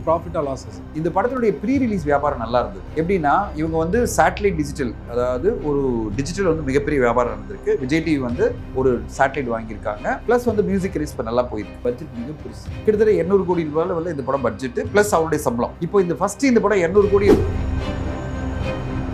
ப்ராஃபிட்டா losses. இந்த படத்தினுடைய pre release வியாபாரம் நல்லா இருந்தது. எப்படின்னா இவங்க வந்து சேட்டலைட் டிஜிட்டல், அதாவது ஒரு டிஜிட்டல் வந்து மிகப்பெரிய வியாபாரம் நடந்திருக்கு. விஜய் டிவி வந்து ஒரு சேட்டலைட் வாங்கியிருக்காங்க. பிளஸ் வந்து மியூசிக் ரிலீஸ் நல்லா போயிருக்கு. பட்ஜெட் மிக பெருசு, கிட்டத்தட்ட 200 கோடி ரூபாயில வந்து இந்த படம் பட்ஜெட் பிளஸ் அவருடைய சம்பளம். இப்போ இந்த ஃபர்ஸ்ட் இந்த படம் 200 கோடி.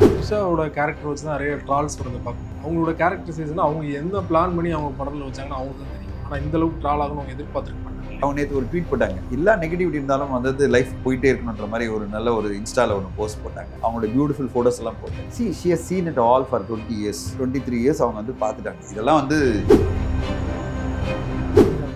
த்ரிஷாவோட கேரக்டர் வச்சு தான் நிறைய ட்ரால்ஸ் வரதை பார்க்கணும். அவங்களோட கேரக்டரைசேஷன் அவங்க என்ன பிளான் பண்ணி அவங்க படத்தில் வச்சாங்கன்னா அவங்க தான் தெரியும். ஆனால் இந்த அளவுக்கு ட்ரால் ஆகணும் அவங்க எதிர்பார்த்துருக்க மாட்டாங்க. அவங்க நேற்று ஒரு ட்வீட் போட்டாங்க, எல்லா நெகட்டிவிட்டி இருந்தாலும் வந்து லைஃப் போயிட்டே இருக்கணுன்ற மாதிரி ஒரு நல்ல ஒரு இன்ஸ்டால ஒன்று போஸ்ட் போட்டாங்க. அவங்களோட பியூட்டிஃபுல் ஃபோட்டோஸ் எல்லாம் போட்டாங்க. she has seen it all for 20 years 23 years அவங்க வந்து பார்த்துட்டாங்க. இதெல்லாம் வந்து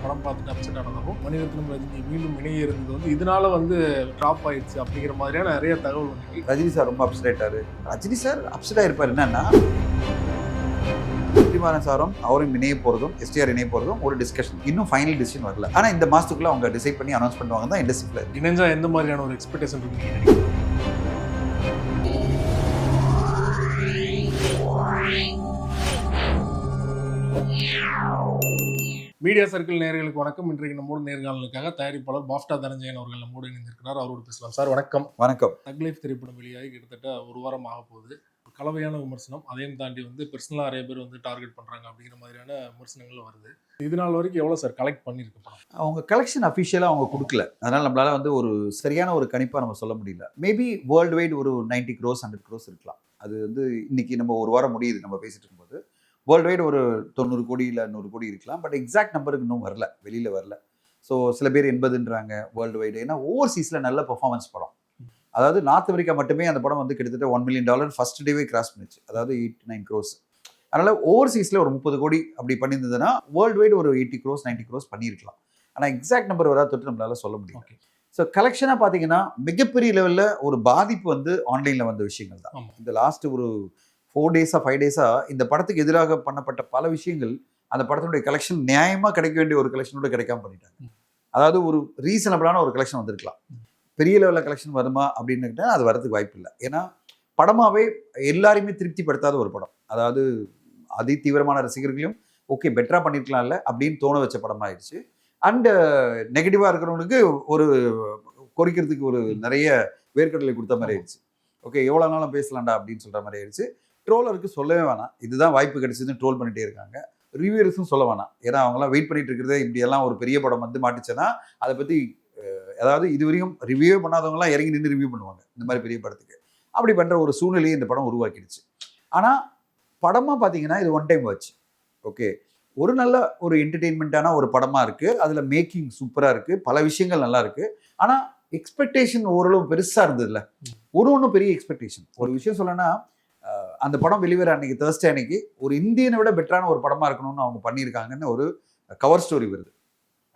படம் பார்த்துட்டு அப்செட் ஆனதாகவும் மணிரத்னம் ரஜினி மீண்டும் இணைய இருந்தது வந்து இதனால வந்து ட்ராப் ஆயிடுச்சு அப்படிங்கிற மாதிரியான நிறைய தகவல் வந்து ரஜினி சார் ரொம்ப அப்செட் ஆயிட்டாரு. ரஜினி சார் அப்செட் ஆயிருப்பார். என்னன்னா வெற்றிமாறன் சாரும் அவரும் இணைய போகிறதும் எஸ்டிஆர் இணைய போகிறதும் ஒரு டிஸ்கஷன், இன்னும் ஃபைனல் டிசிஷன் வரல. ஆனால் இந்த மாதத்துக்குள்ள அவங்க டிசைட் பண்ணி அனௌன்ஸ் பண்ணுவாங்க தான் இண்டஸ்ட்ரியில். இணைஞ்சா எந்த மாதிரியான ஒரு எக்ஸ்பெக்டேஷன் இருக்கு? மீடியா சர்க்கிள் நேயர்களுக்கு வணக்கம். இன்றைக்கு நம்மோடு நேர்காணலுக்காக தயாரிப்பாளர் பாஃப்டா தனஞ்சயன் அவர்கள் நம்மோடு இணைந்திருக்கிறார். அவரோடு பேசலாம். சார் வணக்கம். வணக்கம். தக் லைஃப் திரைப்படம் வெளியாகி கிட்டத்தட்ட ஒரு வாரம் ஆக போகுது. கலவையான விமர்சனம், அதையும் தாண்டி வந்து பர்சனலாக நிறைய பேர் வந்து டார்கெட் பண்ணுறாங்க அப்படிங்கிற மாதிரியான விமர்சனங்கள் வருது. இது நாள் வரைக்கும் எவ்வளோ சார் கலெக்ட் பண்ணியிருக்கு படம்? அவங்க கலெக்ஷன் அஃபிஷியலாக அவங்க கொடுக்கல, அதனால் நம்மளால் வந்து ஒரு சரியான ஒரு கணிப்பாக நம்ம சொல்ல முடியல. மேபி வேர்ல்டு வைட் ஒரு 90 crores 100 crores இருக்கலாம். அது வந்து இன்னைக்கு நம்ம ஒரு வாரம் முடியுது நம்ம பேசிட்டு இருக்கும்போது. வேர்ல்டு வைடு ஒரு 90 கோடி இல்லை 100 கோடி இருக்கலாம். பட் எக்ஸாக்ட் நம்பருக்கு இன்னும் வரல, வெளியில் வரல. ஸோ சில பேர் 80ன்றாங்க வேர்ல்டு வைடு. ஏன்னா ஓவர்சீஸில் நல்ல பெர்ஃபார்மன்ஸ் படம். அதாவது நார்த் அமெரிக்கா மட்டுமே அந்த படம் வந்து கிட்டத்தட்ட $1 million ஃபர்ஸ்ட் டேவே கிராஸ் பண்ணிச்சு, அதாவது 89 crores. அதனால் ஓவர்சீஸில் ஒரு 30 கோடி அப்படி பண்ணியிருந்ததுன்னா வேர்ல்டு வைடு ஒரு 80 crores 90 crores பண்ணியிருக்கலாம். ஆனால் எக்ஸாக்ட் நம்பர் வராது தொட்டு நம்மளால சொல்ல முடியும். ஸோ கலெக்ஷனாக பார்த்தீங்கன்னா மிகப்பெரிய லெவலில் ஒரு பாதிப்பு வந்து ஆன்லைனில் வந்த விஷயங்கள் தான். இந்த லாஸ்ட் ஒரு 4 days 5 days இந்த படத்துக்கு எதிராக பண்ணப்பட்ட பல விஷயங்கள் அந்த படத்தினுடைய கலெக்ஷன் நியாயமாக கிடைக்க வேண்டிய ஒரு கலெக்ஷனோட கிடைக்காம பண்ணிட்டாங்க. அதாவது ஒரு ரீசனபிளான ஒரு கலெக்ஷன் வந்திருக்கலாம். பெரிய லெவலில் கலெக்ஷன் வருமா அப்படின்னு அது வரதுக்கு வாய்ப்பு இல்லை. ஏன்னா படமாகவே எல்லாரையுமே திருப்திப்படுத்தாத ஒரு படம். அதாவது அதி தீவிரமான ரசிகர்களையும் ஓகே பெட்டராக பண்ணியிருக்கலாம் இல்லை அப்படின்னு தோண வச்ச படமாயிடுச்சு. அண்டு நெகட்டிவாக இருக்கிறவங்களுக்கு ஒரு குறிக்கிறதுக்கு ஒரு நிறைய வேர்க்கடலை கொடுத்த மாதிரி ஆயிடுச்சு. ஓகே எவ்வளோ நாளும் பேசலாம்டா அப்படின்னு சொல்கிற மாதிரி ஆயிடுச்சு. ட்ரோலருக்கு சொல்லவே வேணாம், இதுதான் வாய்ப்பு கிடைச்சதுன்னு ட்ரோல் பண்ணிகிட்டே இருக்காங்க. ரிவ்யூவர்ஸும் சொல்ல வேணாம், ஏன்னா அவங்களாம் வெயிட் பண்ணிட்டு இருக்கிறதே இப்படியெல்லாம் ஒரு பெரிய படம் வந்து மாட்டுச்சுன்னா அதை பற்றி அதாவது இதுவரையும் ரிவ்யூவே பண்ணாதவங்களாம் இறங்கி நின்று ரிவ்யூ பண்ணுவாங்க இந்த மாதிரி பெரிய படத்துக்கு. அப்படி பண்ணுற ஒரு சூழ்நிலையை இந்த படம் உருவாக்கிடுச்சு. ஆனால் படமாக பார்த்தீங்கன்னா இது ஒன் டைம் வாட்ச். ஓகே ஒரு நல்ல ஒரு என்டர்டெயின்மெண்ட்டான ஒரு படமாக இருக்குது. அதில் மேக்கிங் சூப்பராக இருக்குது, பல விஷயங்கள் நல்லா இருக்குது. ஆனால் எக்ஸ்பெக்டேஷன் ஓரளவு பெருசாக இருந்ததுல்ல, ஒன்றும் பெரிய எக்ஸ்பெக்டேஷன். ஒரு விஷயம் சொல்லணும்னா அந்த படம் வெளிவர அன்னைக்கு தேர்ஸ்டே அன்னைக்கு ஒரு இந்தியனை விட பெட்டரான ஒரு படமாக இருக்கணும்னு அவங்க பண்ணியிருக்காங்கன்னு ஒரு கவர் ஸ்டோரி வருது.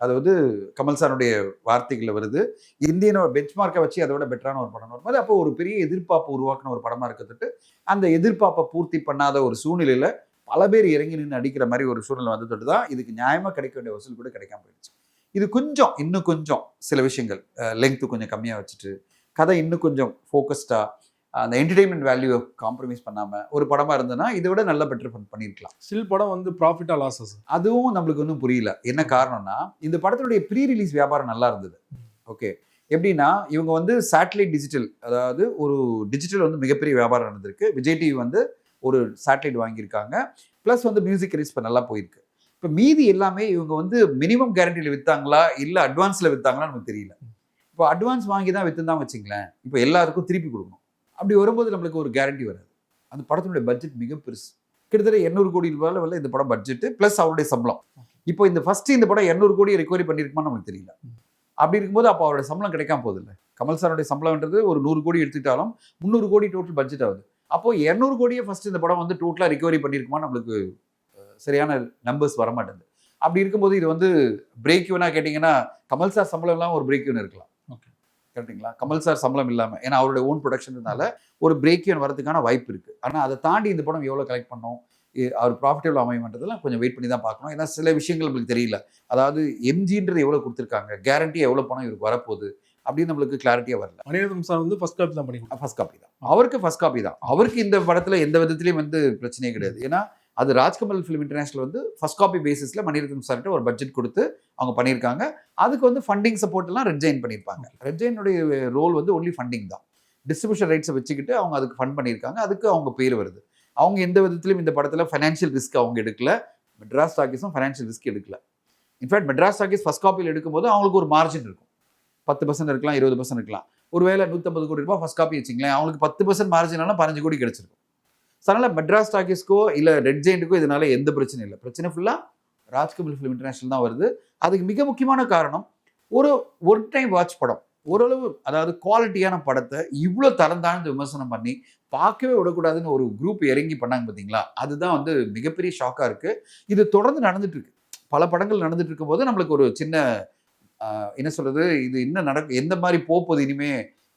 அது வந்து கமல் சாருடைய வார்த்தைகளில் வருது. இந்தியனோட பெஞ்ச்மார்க்கை வச்சு அதை விட பெட்டரான ஒரு படம் வரும்போது அப்போ ஒரு பெரிய எதிர்பார்ப்பு உருவாக்கின ஒரு படமாக இருக்கிறதுட்டு அந்த எதிர்பார்ப்பை பூர்த்தி பண்ணாத ஒரு சூழ்நிலையில் பல பேர் இறங்கி நின்று அடிக்கிற மாதிரி ஒரு சூழ்நிலை வந்துட்டு தான் இதுக்கு நியாயமாக கிடைக்க வேண்டிய வசூல் கூட கிடைக்காம போயிடுச்சு. இது கொஞ்சம் இன்னும் கொஞ்சம் சில விஷயங்கள் லெங்க்த்து கொஞ்சம் கம்மியாக வச்சுட்டு கதை இன்னும் கொஞ்சம் ஃபோக்கஸ்டாக அந்த என்டர்டெயின்மெண்ட் வேல்யூ காம்ப்ரமைஸ் பண்ணாமல் ஒரு படமாக இருந்ததுன்னா இதை விட நல்லா பெட்டர் பண்ணியிருக்கலாம். ஸ்டில் படம் வந்து ப்ராஃபிட்டா லாஸஸ் அதுவும் நம்மளுக்கு ஒன்றும் புரியல. என்ன காரணம்னா இந்த படத்தினுடைய ப்ரீ ரிலீஸ் வியாபாரம் நல்லா இருந்தது. ஓகே எப்படின்னா இவங்க வந்து சேட்டலைட் டிஜிட்டல், அதாவது ஒரு டிஜிட்டல் வந்து மிகப்பெரிய வியாபாரம் நடந்திருக்கு. விஜய் டிவி வந்து ஒரு சேட்டலைட் வாங்கியிருக்காங்க. ப்ளஸ் வந்து மியூசிக் ரிலீஸ் நல்லா போயிருக்கு. இப்போ மீதி எல்லாமே இவங்க வந்து மினிமம் கேரண்டியில் விற்றாங்களா இல்லை அட்வான்ஸில் விற்றாங்களா நமக்கு தெரியல. இப்போ அட்வான்ஸ் வாங்கி தான் விற்றுந்தான் வச்சுங்களேன், இப்போ எல்லாருக்கும் திருப்பி கொடுக்கணும். அப்படி வரும்போது நம்மளுக்கு ஒரு கேரண்டி வராது. அந்த படத்தினுடைய பட்ஜெட் மிக பெருசு, கிட்டத்தட்ட 200 கோடி ரூபாயில் இந்த படம் பட்ஜெட் ப்ளஸ் அவருடைய சம்பளம். இப்போ இந்த ஃபர்ஸ்ட் இந்த படம் 200 கோடி ரெக்கவரி பண்ணியிருக்குமான்னு நமக்கு தெரியல. அப்படி இருக்கும்போது அப்போ அவருடைய சம்பளம் கிடைக்காம போகுது இல்லை. கமல் சாருடைய சம்பளம்ன்றது ஒரு 100 கோடி எடுத்துக்கிட்டாலும் 300 கோடி டோட்டல் பட்ஜெட் ஆகுது. அப்போ 200 கோடியே ஃபர்ஸ்ட் இந்த படம் வந்து டோட்டலாக ரெக்கவரி பண்ணியிருக்குமா நம்மளுக்கு சரியான நம்பர்ஸ் வரமாட்டேங்குது. அப்படி இருக்கும்போது இது வந்து பிரேக் ஈவனாக கேட்டிங்கன்னா கமல் சார் சம்பளம் இல்லாமல் ஒரு பிரேக் ஈவன் இருக்கலாம். கரெக்டுங்களா? கமல் சார் சம்பளம் இல்லாமல், ஏன்னா அவருடைய ஓன் ப்ரொடக்ஷன்னால ஒரு பிரேக் ஈவன் வரதுக்கான வாய்ப்பு இருக்குது. ஆனால் அதை தாண்டி இந்த படம் எவ்வளோ கலெக்ட் பண்ணோம், அவர் ப்ராஃபிட்டபிள் அமையன்றதெல்லாம் கொஞ்சம் வெயிட் பண்ணி தான் பார்க்கணும். ஏன்னா சில விஷயங்கள் நம்மளுக்கு தெரியல. அதாவது எம்ஜின்றது எவ்வளோ கொடுத்துருக்காங்க, கேரண்டி எவ்வளோ பணம் இவருக்கு வரப்போகுது அப்படின்னு நம்மளுக்கு கிளாரிட்டியாக வரல. மணிரத்னம் சார் வந்து ஃபர்ஸ்ட் காப்பி தான் பண்ணிக்கலாம். ஃபர்ஸ்ட் காப்பி தான் அவருக்கு, ஃபர்ஸ்ட் காப்பி தான் அவருக்கு. இந்த படத்தில் எந்த விதத்துலையும் வந்து பிரச்சனையே கிடையாது. ஏன்னா அது ராஜ்கமல் ஃபிலிம் இன்டர்நேஷனல் வந்து ஃபர்ஸ்ட் காப்பி பேசிஸில் மணிரத்னம் சார்கிட்ட ஒரு பட்ஜெட் கொடுத்து அவங்க பண்ணியிருக்காங்க. அதுக்கு வந்து ஃபண்டிங் சப்போர்ட் எல்லாம் ரெட் ஜெயின் பண்ணியிருப்பாங்க. ரெட் ஜெயினுடைய ரோல் வந்து ஒன்லி ஃபண்டிங் தான். டிஸ்ட்ரிபியூஷன் ரைட்ஸை வச்சுக்கிட்டு அவங்க அதுக்கு ஃபண்ட் பண்ணியிருக்காங்க. அதுக்கு அவங்க பேர் வருது. அவங்க எந்த விதத்திலும் இந்த படத்தில் ஃபைனான்ஷியல் ரிஸ்க் அவங்க எடுக்கல. மெட்ராஸ் டாக்கீஸும் ஃபைனான்ஷியல் ரிஸ்க் எடுக்கல. இன்ஃபேக்ட் மெட்ராஸ் டாக்கீஸ் ஃபர்ஸ்ட் காப்பியில் எடுக்கும்போது அவங்களுக்கு ஒரு மார்ஜின் இருக்கும். 10% இருக்கலாம், 20% இருக்கலாம். ஒருவேளை 150 கோடி ரூபாய் ஃபர்ஸ்ட் காப்பி வச்சிங்களேன், அவங்களுக்கு 10% மார்ஜினாலும் 15 கோடி கிடைச்சிருக்கும். ஸோ அதனால் மெட்ராஸ் டாக்கீஸ்க்கோ இல்லை ரெட் ஜெயின்ட்டுக்கோ இதனால எந்த பிரச்சனையும் இல்லை. பிரச்சனை ஃபுல்லாக ராஜ்கமல் ஃபிலிம் இன்டர்நேஷனல் தான் வருது. அதுக்கு மிக முக்கியமான காரணம் ஒரு டைம் வாட்ச் படம், ஓரளவு அதாவது குவாலிட்டியான படத்தை இவ்வளோ தரம் தாழ்ந்து விமர்சனம் பண்ணி பார்க்கவே விடக்கூடாதுன்னு ஒரு குரூப் இறங்கி பண்ணாங்க பார்த்தீங்களா, அதுதான் வந்து மிகப்பெரிய ஷாக்காக இருக்குது. இது தொடர்ந்து நடந்துட்டு இருக்கு. பல படங்கள் நடந்துட்டு இருக்கும்போது நம்மளுக்கு ஒரு சின்ன என்ன சொல்றது, இது இன்னும் எந்த மாதிரி போகுது, இனிமே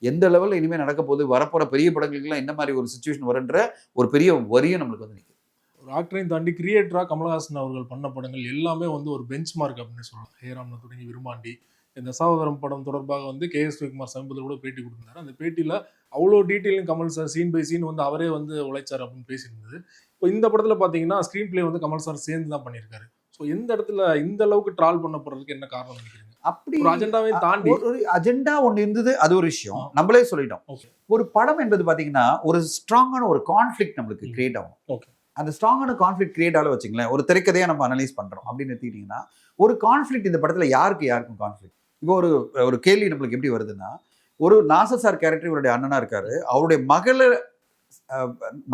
எந்த லெவலில் இனிமேல் நடக்க போகுது, வரப்போகிற பெரிய படங்களுக்குலாம் என்ன மாதிரி ஒரு சுச்சுவேஷன் வருன்ற ஒரு பெரிய வரியும் நம்மளுக்கு வந்து நிற்குது. ஒரு ஆக்டரையும் தாண்டி கிரியேட்டராக கமலஹாசன் அவர்கள் பண்ண படங்கள் எல்லாமே வந்து ஒரு பெஞ்ச் மார்க் அப்படின்னு சொல்லலாம். ஹேராம்ல தொடங்கி விரும்மாண்டி, இந்த சகோதரம் படம் தொடர்பாக வந்து KS ரவிக்குமார் சமீபத்தில் கூட பேட்டி கொடுத்திருந்தாரு. அந்த பேட்டியில் அவ்வளோ டீட்டெயிலும் Kamal sir scene by scene வந்து அவரே வந்து உழைச்சார் அப்படின்னு பேசியிருந்தது. இப்போ இந்த படத்தில் பார்த்தீங்கன்னா ஸ்க்ரீன் பிளே வந்து கமல் சார் சேர்ந்து தான் பண்ணியிருக்காரு. ஸோ எந்த இடத்துல இந்த அளவுக்கு ட்ரால் பண்ணப்படுறதுக்கு என்ன காரணம் நினைக்கிறீங்க? அப்படி ஒரு அஜெண்டாவை தாண்டி ஒரு அஜெண்டா ஒன்று இருந்தது, அது ஒரு விஷயம். நம்மளே சொல்லிட்டோம். ஒரு படம் என்பது பார்த்தீங்கன்னா ஒரு ஸ்ட்ராங்கான ஒரு கான்ஃப்ளிக்ட் நம்மளுக்கு கிரியேட் ஆகும். ஓகே, அந்த ஸ்ட்ராங்கான கான்ஃப்ளிக்ட் கிரியேட் ஆல வச்சுங்களேன், ஒரு திரைக்கதையை நம்ம அனலைஸ் பண்றோம் அப்படின்னு எடுத்துக்கிட்டீங்கன்னா, ஒரு கான்ஃப்ளிக்ட் இந்த படத்துல யாருக்கும் கான்ஃப்ளிக்ட். இப்போ ஒரு கேள்வி நம்மளுக்கு எப்படி வருதுன்னா, ஒரு நாசர் சார் கேரக்டர் இவருடைய அண்ணனா இருக்காரு. அவருடைய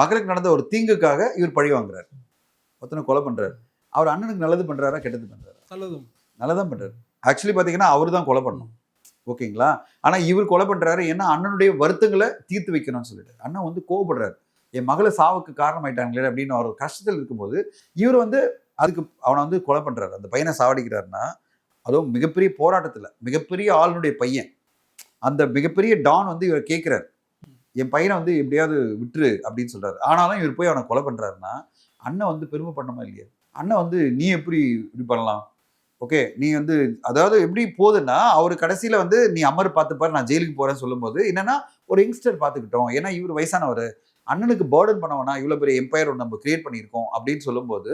மகளுக்கு நடந்த ஒரு தீங்குக்காக இவர் பழி வாங்குறாரு, ஒருத்தனை கொலை பண்றாரு. அவர் அண்ணனுக்கு நல்லது பண்றாரா கெட்டது பண்றாரா? நல்லதான் பண்றாரு. ஆக்சுவலி பாத்தீங்கன்னா அவர் தான் கொலை பண்ணணும். ஓகேங்களா? ஆனா இவர் கொலை பண்றாரு, ஏன்னா அண்ணனுடைய வருத்தங்களை தீர்த்து வைக்கணும்னு சொல்லிட்டு. அண்ணன் வந்து கோவப்படுறாரு, என் மகளை சாவுக்கு காரணமாயிட்டாங்களே அப்படின்னு அவர் கஷ்டத்தில் இருக்கும்போது இவர் வந்து அதுக்கு அவனை வந்து கொலை பண்றாரு, அந்த பையனை சாவடிக்கிறாருன்னா, அதுவும் மிகப்பெரிய போராட்டத்தில் மிகப்பெரிய ஆளுனுடைய பையன், அந்த மிகப்பெரிய டான் வந்து இவர் கேட்கிறார், என் பையனை வந்து எப்படியாவது விட்டுரு அப்படின்னு சொல்றாரு. ஆனாலும் இவர் போய் அவனை கொலை பண்றாருன்னா அண்ணன் வந்து பெருமை பண்ணமா இல்லையா? அண்ணன் வந்து நீ எப்படி இப்படி பண்ணலாம்? ஓகே, நீ வந்து அதாவது எப்படி போகுதுன்னா, அவர் கடைசியில வந்து நீ அமர் பார்த்துப்பாரு, நான் ஜெயிலுக்கு போறேன்னு சொல்லும்போது என்னன்னா, ஒரு யங்ஸ்டர் பார்த்துக்கிட்டோம், ஏன்னா இவர் வயசானவர், அண்ணனுக்கு பேர்டன் பண்ணவனா, இவ்வளோ பெரிய எம்பையர் ஒன்று நம்ம கிரியேட் பண்ணியிருக்கோம் அப்படின்னு சொல்லும்போது,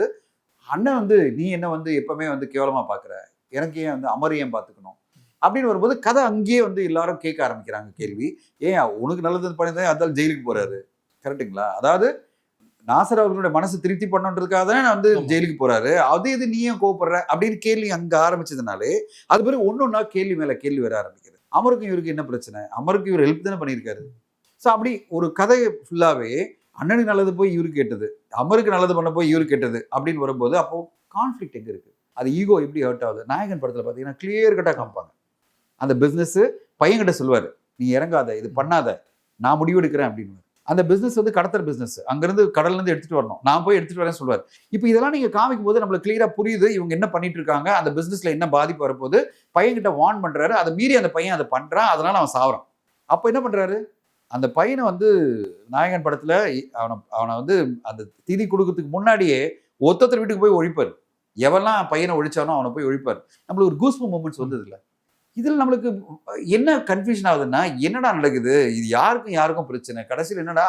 அண்ணன் வந்து நீ என்ன வந்து எப்பவுமே வந்து கேவலமா பார்க்குற, எனக்கு ஏன் வந்து அமர் ஏன் பார்த்துக்கணும் அப்படின்னு வரும்போது கதை அங்கேயே வந்து எல்லாரும் கேட்க ஆரம்பிக்கிறாங்க கேள்வி. ஏன் உனக்கு நல்லது பண்ணிதான் அதால் ஜெயிலுக்கு போறாரு, கரெக்டுங்களா? அதாவது நாசர் அவர்களுடைய மனசு திருப்தி பண்ணுன்றதுக்காக தானே வந்து ஜெயிலுக்கு போறாரு, அது இது நீ ஏன் கோவப்படுற அப்படின்னு கேள்வி அங்க ஆரம்பிச்சதுனாலே அது பிறகு ஒன்னொன்னா கேள்வி மேல கேள்வி வர ஆரம்பிக்கிறது. அமருக்கும் இவருக்கு என்ன பிரச்சனை, அமருக்கு இவர் ஹெல்ப் தானே பண்ணியிருக்காரு. ஸோ அப்படி ஒரு கதையை ஃபுல்லாவே அண்ணனுக்கு நல்லது போய் இவருக்கு கேட்டது, அமருக்கு நல்லது பண்ண போய் இவருக்கு கேட்டது அப்படின்னு வரும்போது அப்போ கான்ஃப்ளிக்ட் எங்க இருக்கு? அது ஈகோ எப்படி ஹர்ட் ஆகுது? நாயகன் படத்துல பாத்தீங்கன்னா கிளியர் கட்டா காமிப்பாங்க. அந்த பிசினஸ் பையன்கிட்ட சொல்லுவாரு, நீ இறங்காத, இது பண்ணாத, நான் முடிவு எடுக்கிறேன் அப்படின்னு. அந்த பிசினஸ் வந்து கடத்தல் பிசினஸ், அங்கிருந்து கடல்ல இருந்து எடுத்துட்டு வரணும், நான் போய் எடுத்துட்டு வரேன்னு சொல்லுவார். இப்போ இதெல்லாம் நீங்க காமிக்கும் போது நம்மளுக்கு கிளியரா புரியுது இவங்க என்ன பண்ணிட்டு இருக்காங்க, அந்த பிசினஸ்ல என்ன பாதிப்பு வரப்போது. பையன்கிட்ட வார்ன் பண்றாரு, அதை மீறி அந்த பையன் அதை பண்றான், அதனால அவன் சாவறான். அப்போ என்ன பண்றாரு, அந்த பையனை வந்து நாயகன் படத்துல அவனை வந்து அந்த திதி கொடுக்கறதுக்கு முன்னாடியே ஒருத்தர் வீட்டுக்கு போய் ஒழிப்பார். எவெல்லாம் பையனை ஒழிச்சானோ அவனை போய் ஒழிப்பார். நம்மளுக்கு ஒரு கூஸ்பம் மூமெண்ட்ஸ் வந்தது இல்லை. இதில் நம்மளுக்கு என்ன கன்ஃபியூஷன் ஆகுதுன்னா, என்னடா நடக்குது, இது யாருக்கும் பிரச்சனை, கடைசியில் என்னடா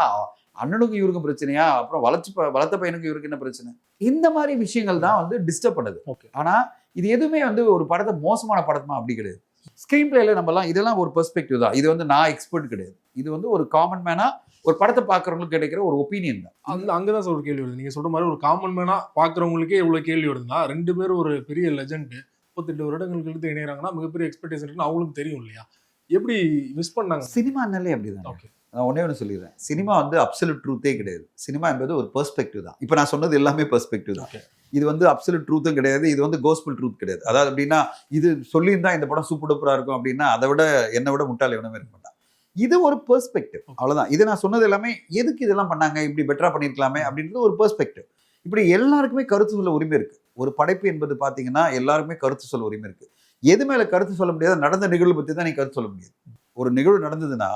அண்ணனுக்கும் இவருக்கும் பிரச்சனையா, அப்புறம் வளர்த்த பையனுக்கும் இவருக்கு என்ன பிரச்சனை, இந்த மாதிரி விஷயங்கள் தான் வந்து டிஸ்டர்ப் பண்ணுது. ஆனா இது எதுவுமே வந்து ஒரு படத்தை மோசமான படமா அப்படி கிடையாது. ஸ்கிரீன் பிளேல நம்மலாம் இதெல்லாம் ஒரு பெர்ஸ்பெக்டிவ் தான். இது வந்து நான் எக்ஸ்பர்ட் கிடையாது, இது வந்து ஒரு காமன் மேனா ஒரு படத்தை பார்க்குறவங்களுக்கு கிடைக்கிற ஒரு ஒப்பீனியன் தான். அங்கதான் ஒரு கேள்வி வருது. நீங்க சொல்ற மாதிரி ஒரு காமன் மேனா பார்க்குறவங்களுக்கே இவ்வளவு கேள்வி வருதுன்னா, 2 பேரும் ஒரு பெரிய லெஜண்ட் 38 வருடங்களுக்கு எடுத்து இணைகிறாங்கன்னா மிகப்பெரிய எக்ஸ்பெக்டேஷன் இருக்குன்னு அவங்களுக்கு தெரியும் இல்லையா? எப்படி மிஸ் பண்ணாங்க? சினிமானாலே அப்படிதான். ஓகே, நான் ஒன்று சொல்லிடுறேன், சினிமா வந்து அப்சல்யூட் ட்ரூத்தே கிடையாது. சினிமா என்பது ஒரு பெர்ஸ்பெக்டிவ் தான். இப்போ நான் சொன்னது எல்லாமே பெர்ஸ்பெக்டிவ் தான். இது வந்து அப்சல்யூட் ட்ரூத்தும் கிடையாது, இது வந்து கோஸ்பல் ட்ரூத் கிடையாது. அதாவது அப்படின்னா இது சொல்லியிருந்தா இந்த படம் சூப்பர் டூப்பரா இருக்கும் அப்படின்னா அதை விட என்னை விட முட்டாள் எவனுமே இருக்க மாட்டான். இது ஒரு பெர்ஸ்பெக்டிவ், அவ்வளவுதான். இது நான் சொன்னது எல்லாமே எதுக்கு இதெல்லாம் பண்ணாங்க, இப்படி பெட்டரா பண்ணிருக்கலாமே அப்படின்றது ஒரு பெர்ஸ்பெக்டிவ். இப்படி எல்லாருக்குமே கருத்து சொல்ல உரிமை இருக்கு. ஒரு படைப்பு என்பது பாத்தீங்கன்னா எல்லாருக்குமே கருத்து சொல்ல உரிமை இருக்கு. எது மேல கருத்து சொல்ல முடியாது, நடந்த நிகழ்வு பத்தி தான் நீ கருத்து சொல்ல முடியாது. ஒரு நிகழ்வு நடந்ததுன்னா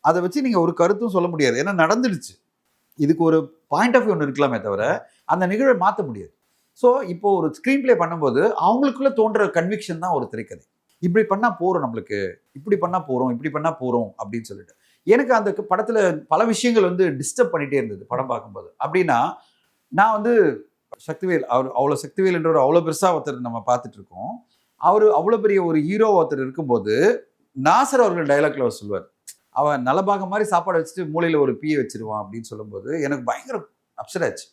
அதை வச்சு நீங்க ஒரு கருத்தும் சொல்ல முடியாது, ஏன்னா நடந்துடுச்சு. இதுக்கு ஒரு பாயிண்ட் ஆஃப் வியூ ஒன்று இருக்கலாமே தவிர அந்த நிகழ்வை மாற்ற முடியாது. ஸோ இப்போ ஒரு ஸ்க்ரீன் பிளே பண்ணும்போது அவங்களுக்குள்ள தோன்ற கன்விக்ஷன் தான் ஒரு திரைக்கதை. இப்படி பண்ணா போறோம், நம்மளுக்கு இப்படி பண்ணா போறோம், இப்படி பண்ணா போறோம் அப்படின்னு சொல்லிட்டு எனக்கு அந்த படத்துல பல விஷயங்கள் வந்து டிஸ்டர்ப் பண்ணிட்டே இருந்தது படம் பார்க்கும்போது. அப்படின்னா நான் வந்து சக்திவேல் அவர் அவ்வளோ சக்திவேல் என்ற ஒரு அவ்வளோ பெருசாக ஒருத்தர் நம்ம பார்த்துட்டு இருக்கோம். அவர் அவ்வளோ பெரிய ஒரு ஹீரோ ஒருத்தர் இருக்கும்போது நாசர் அவர்கள் டைலாக்ல அவர் சொல்லுவார், அவன் நலபாக மாதிரி சாப்பாடு வச்சுட்டு மூலையில் ஒரு பீயை வச்சிருவான் அப்படின்னு சொல்லும்போது எனக்கு பயங்கர அப்செட் ஆச்சு.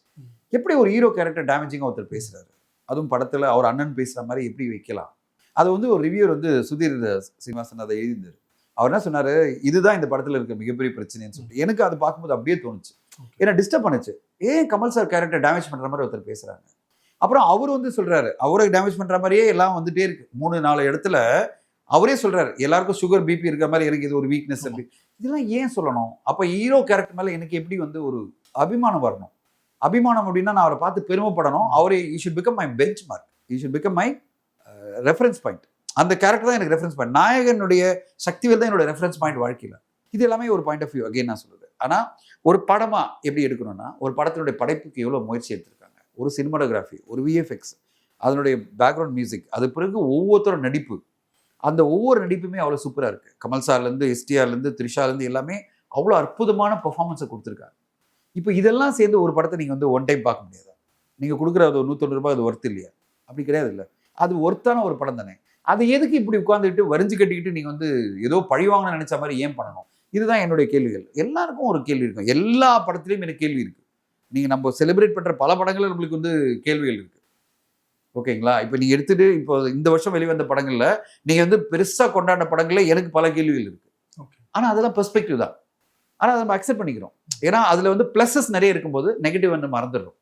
எப்படி ஒரு ஹீரோ கேரக்டர் டேமேஜிங்காக ஒருத்தர் பேசுறாரு, அதுவும் படத்தில் அவர் அண்ணன் பேசுகிற மாதிரி எப்படி வைக்கலாம்? அது வந்து ஒரு ரிவ்யூர் வந்து சுதீர் சீனிவாசன் அதை எழுதியிருந்தார். அவர் என்ன சொன்னார், இதுதான் இந்த படத்தில் இருக்க மிகப்பெரிய பிரச்சனைன்னு சொல்லிட்டு. எனக்கு அது பார்க்கும்போது அப்படியே தோணுச்சு, ஏன்னா டிஸ்டர்ப் பண்ணுச்சு. ஏன் கமல் சார் கேரக்டர் டேமேஜ் பண்ணுற மாதிரி ஒருத்தர் பேசுகிறாங்க. அப்புறம் அவர் வந்து சொல்கிறாரு, அவரை டேமேஜ் பண்ணுற மாதிரியே எல்லாம் வந்துட்டே இருக்கு. 3-4 இடத்துல அவரே சொல்கிறாரு, எல்லாருக்கும் சுகர் பிபி இருக்கிற மாதிரி எனக்கு இது ஒரு வீக்னஸ். இதெல்லாம் ஏன் சொல்லணும்? அப்போ ஹீரோ கேரக்டர் மேலே எனக்கு எப்படி வந்து ஒரு அபிமானம் வரணும்? அபிமானம் அப்படின்னா நான் அவரை பார்த்து பெருமைப்படணும். அவரே you should become my bench mark, you should become my reference point. அந்த கேரக்டர் தான் எனக்கு ரெஃபரன்ஸ் பாயிண்ட். நாயகனுடைய சக்திவேல் தான் என்னோட ரெஃபரன்ஸ் பாயிண்ட் வாழ்க்கையில். இது எல்லாமே ஒரு பாயிண்ட் ஆஃப் வியூ அகைன் நான் சொல்லுது. ஆனால் ஒரு படமாக எப்படி எடுக்கணும்னா, ஒரு படத்தினுடைய படைப்புக்கு எவ்வளோ முயற்சி எடுத்திருக்காங்க, ஒரு சினிமாட்டோகிராஃபி, ஒரு விஎஃப்எக்ஸ், அதனுடைய பேக்ரவுண்ட் மியூசிக், அது பிறகு ஒவ்வொருத்தரோட நடிப்பு, அந்த ஒவ்வொரு நடிப்புமே அவ்வளோ சூப்பராக இருக்குது. கமல் சார்லேருந்து எஸ்டிஆர்லேருந்து த்ரிஷாலேருந்து எல்லாமே அவ்வளோ அற்புதமான பெர்ஃபார்மன்ஸை கொடுத்துருக்காங்க. இப்போ இதெல்லாம் சேர்ந்து ஒரு படத்தை நீங்கள் வந்து ஒன் டைம் பார்க்க முடியாது. நீங்கள் கொடுக்குற அது 190 ரூபாய் அது ஒர்த்து இல்லையா? அப்படி கிடையாது. இல்லை, அது ஒர்த்தான ஒரு படம் தானே. அது எதுக்கு இப்படி உட்காந்துக்கிட்டு வரிஞ்சு கட்டிக்கிட்டு நீங்கள் வந்து ஏதோ பழிவாங்கன்னு நினச்ச மாதிரி ஏன் பண்ணணும்? இதுதான் என்னுடைய கேள்விகள். எல்லாருக்கும் ஒரு கேள்வி இருக்கும், எல்லா படத்துலையும் எனக்கு கேள்வி இருக்குது. நீங்கள் நம்ம செலிப்ரேட் பண்ணுற பல படங்களில் நம்மளுக்கு வந்து கேள்விகள் இருக்குது. ஓகேங்களா? இப்போ நீங்கள் எடுத்துகிட்டு இப்போ இந்த வருஷம் வெளிவந்த படங்களில் நீங்கள் வந்து பெருசாக கொண்டாடின படங்களில் எனக்கு பல கேள்விகள் இருக்குது. ஆனால் அதெல்லாம் பெர்ஸ்பெக்டிவ் தான். ஆனால் அதை நம்ம அக்செப்ட் பண்ணிக்கிறோம். ஏன்னா அதில் வந்து ப்ளஸஸ் நிறைய இருக்கும்போது நெகட்டிவ் வந்து மறந்துடுறோம்.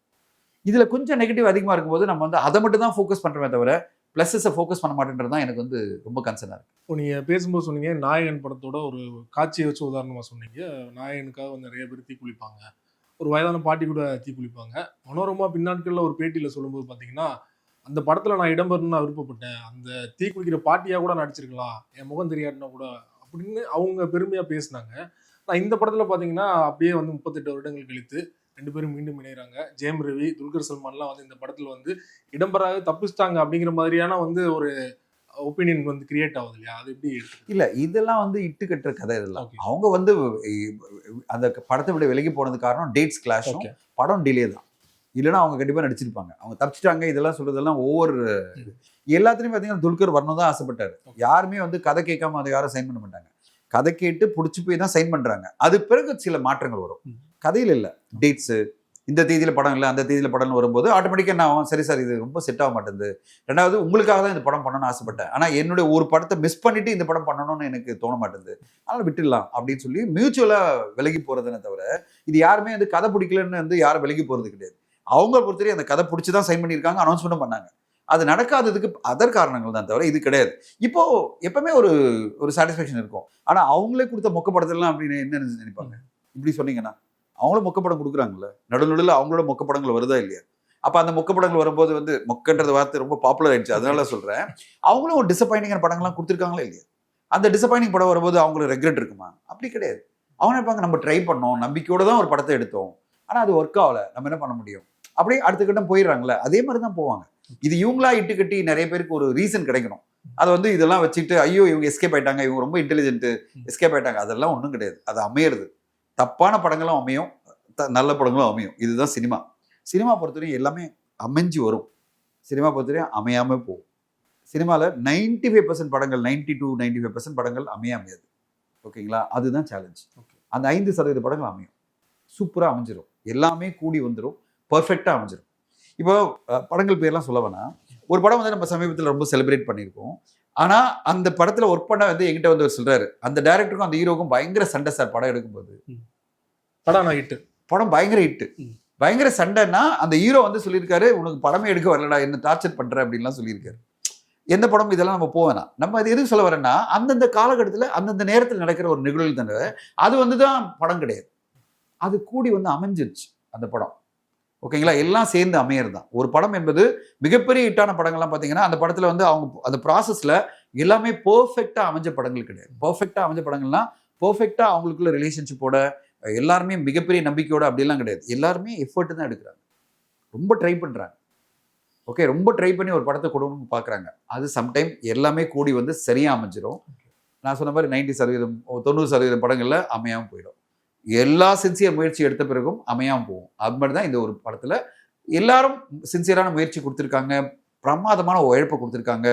இதில் கொஞ்சம் நெகட்டிவ் அதிகமாக இருக்கும்போது நம்ம வந்து அதை மட்டும் தான் ஃபோக்கஸ் பண்ணுறோமே தவிர ப்ளஸஸை ஃபோக்கஸ் பண்ண மாட்டேன்றது தான் எனக்கு வந்து ரொம்ப கன்சர்னாக இருக்குது. இப்போ நீங்கள் பேசும்போது சொன்னீங்க, நாயகன் படத்தோட ஒரு காட்சியை வச்சு உதாரணமாக சொன்னீங்க. நாயகனுக்காக வந்து நிறைய பேர் தீக்குளிப்பாங்க, ஒரு வயதான பாட்டி கூட தீக்குளிப்பாங்க. மனோரமா பின்னாட்களில் ஒரு பேட்டியில் சொல்லும்போது பார்த்தீங்கன்னா, அந்த படத்தில் நான் இடம்பெறணும்னு நான் விருப்பப்பட்டேன், அந்த தீக்குளிக்கிற பாட்டியாக கூட நடிச்சிருக்கலாம், என் முகம் தெரியாதுன்னா கூட அப்படின்னு அவங்க பெருமையாக பேசினாங்க. நான் இந்த படத்தில் பார்த்தீங்கன்னா அப்படியே வந்து 38 வருடங்கள் கழித்து 2 பேரும் மீண்டும் இணைகிறாங்க. ஜெயம் ரவி, துல்கர் சல்மான்லாம் வந்து இந்த படத்தில் வந்து இடம்பெறாக தப்பிச்சிட்டாங்க அப்படிங்கிற மாதிரியான வந்து ஒரு ஒப்பீனியன் வந்து கிரியேட் ஆகுது இல்லையா? அது எப்படி இருக்கு? இல்லை, இதெல்லாம் வந்து இட்டு கட்டுற கதை. இதெல்லாம் அவங்க வந்து அந்த படத்தை விட விலகி போனது காரணம் டேட்ஸ் கிளாஷும் படம் டிலே தான். இல்லைன்னா அவங்க கண்டிப்பாக நடிச்சிருப்பாங்க. அவங்க தப்பிச்சிட்டாங்க இதெல்லாம் சொல்றதெல்லாம் ஒவ்வொரு எல்லாத்துலேயும் பார்த்தீங்கன்னா துல்கர் வரணும் தான் ஆசைப்பட்டார். யாருமே வந்து கதை கேட்காம அதை யாரும் சைன் பண்ண மாட்டாங்க. கதை கேட்டு பிடிச்சி போய் தான் சைன் பண்ணுறாங்க. அது பிறகு சில மாற்றங்கள் வரும். கதையில் இல்லை, டேட்ஸு இந்த தேதியில் படம் இல்லை அந்த தேதியில் படம்னு வரும்போது ஆட்டோமேட்டிக்காக நான் சரி சார் இது ரொம்ப செட் ஆக மாட்டேங்குது, ரெண்டாவது உங்களுக்காக தான் இந்த படம் பண்ணணும்னு ஆசைப்பட்டேன், ஆனால் என்னுடைய ஒரு படத்தை மிஸ் பண்ணிட்டு இந்த படம் பண்ணணும்னு எனக்கு தோண மாட்டேங்குது, அதனால் விட்டுடலாம் அப்படின்னு சொல்லி மியூச்சுவலாக விலகி போகிறதுனே தவிர இது யாருமே வந்து கதை பிடிக்கலன்னு வந்து யாரும் விலகி போகிறது கிடையாது. அவங்க பொறுத்தவரை அந்த கதை பிடிச்சி தான் சைன் பண்ணியிருக்காங்க, அனௌன்ஸ்மெண்ட்டும் பண்ணாங்க. அது நடக்காததுக்கு அதர் காரணங்கள் தான் தவிர இது கிடையாது. இப்போ எப்பவுமே ஒரு சாட்டிஸ்ஃபேக்ஷன் இருக்கும். ஆனால் அவங்களே கொடுத்த மொக்க படத்தெல்லாம் அப்படின்னு என்ன நினைப்பாங்க? இப்படி சொன்னீங்கன்னா அவங்களும் மொக்கப்படம் கொடுக்குறாங்கல்ல, நடுநடுவில் அவங்களோட மொக்கப்படங்கள் வருதா இல்லையா? அப்போ அந்த மொக்கப்படங்கள் வரும்போது வந்து மொக்கன்றது வார்த்தை ரொம்ப பாப்புலர் ஆயிடுச்சு, அதனால சொல்கிறேன். அவங்களும் ஒரு டிசப்பாயிண்டிங்கான படங்கள்லாம் கொடுத்துருக்காங்களா இல்லையா? அந்த டிசப்பாயிண்டிங் படம் வரும்போது அவங்களுக்கு ரெக்ரெட் இருக்குமா? அப்படி கிடையாது. அவங்க நினைப்பாங்க நம்ம ட்ரை பண்ணோம், நம்பிக்கையோடு தான் ஒரு படத்தை எடுத்தோம், ஆனால் அது ஒர்க் ஆகலை, நம்ம என்ன பண்ண முடியும், அப்படியே அடுத்த கட்டம் போயிடுறாங்களே, அதே மாதிரி தான் போவாங்க. இது இவங்களா இட்டு கட்டி நிறைய பேருக்கு ஒரு ரீசன் கிடைக்கணும். அதை வந்து இதெல்லாம் வச்சுட்டு ஐயோ இவங்க எஸ்கேப் ஆயிட்டாங்க, இவங்க ரொம்ப இன்டெலிஜென்ட்டு எஸ்கேப் ஆயிட்டாங்க, அதெல்லாம் ஒன்றும் கிடையாது. அது அமையிறது. தப்பான படங்களும் அமையும், நல்ல படங்களும் அமையும். இதுதான் சினிமா. சினிமா பொறுத்தவரையும் எல்லாமே அமைஞ்சு வரும், சினிமா பொறுத்தவரையும் அமையாமல் போகும். சினிமாவில் 95% படங்கள் 90-95% படங்கள் அமையாது. ஓகேங்களா? அதுதான் சேலஞ்ச். அந்த 5% படங்கள் அமையும், சூப்பராக அமைஞ்சிடும், எல்லாமே கூடி வந்துடும், பர்ஃபெக்டாக அமைஞ்சிடும். இப்போ படங்கள் பேர்லாம் சொல்ல வேணாம். ஒரு படம் வந்து நம்ம சமீபத்தில் ரொம்ப செலிப்ரேட் பண்ணியிருக்கோம். ஆனால் அந்த படத்தில் ஒர்க் பண்ண வந்து என்கிட்ட வந்து சொல்கிறாரு, அந்த டைரக்டருக்கும் அந்த ஹீரோக்கும் பயங்கர சண்டை சார் படம் எடுக்கும்போது. படம் பயங்கர ஹிட்டு, பயங்கர சண்டைன்னா அந்த ஹீரோ வந்து சொல்லியிருக்காரு, உனக்கு படமே எடுக்க வரலடா, என்ன டார்ச்சர் பண்ணுற அப்படின்லாம் சொல்லியிருக்காரு. எந்த படம் இதெல்லாம் நம்ம போவேனா, நம்ம அது எதுக்கு சொல்ல வரேன்னா அந்தந்த காலகட்டத்தில் அந்தந்த நேரத்தில் நடக்கிற ஒரு நிகழ்வு தானே, அது வந்து தான் படம் கிடையாது. அது கூடி வந்து அமைஞ்சிருச்சு அந்த படம். ஓகேங்களா? எல்லாம் சேர்ந்து அமையறது தான் ஒரு படம் என்பது. மிகப்பெரிய ஹிட்டான படங்கள்லாம் பார்த்தீங்கன்னா அந்த படத்தில் வந்து அவங்க அந்த ப்ராசஸில் எல்லாமே பர்ஃபெக்டாக அமைஞ்ச படங்கள் கிடையாது. பர்ஃபெக்டாக அமைஞ்ச படங்கள்லாம் பர்ஃபெக்டாக அவங்களுக்குள்ள ரிலேஷன்ஷிப்போட எல்லாருமே மிகப்பெரிய நம்பிக்கையோட அப்படிலாம் கிடையாது. எல்லாருமே எஃபர்ட் தான் எடுக்கிறாங்க, ரொம்ப ட்ரை பண்ணுறாங்க. ஓகே, ரொம்ப ட்ரை பண்ணி ஒரு படத்தை கொடுக்கணும்னு பார்க்குறாங்க. அது சம்டைம் எல்லாமே கூடி வந்து சரியாக அமைஞ்சிடும். நான் சொன்ன மாதிரி 90%, 90% படங்களில் அமையாமல் போயிடும். எல்லா சின்சியர் முயற்சி எடுத்த பிறகும் அமையாமல் போகும். அது மாதிரி தான் இந்த ஒரு படத்தில் எல்லாரும் சின்சியரான முயற்சி கொடுத்துருக்காங்க, பிரமாதமான உழைப்பை கொடுத்துருக்காங்க,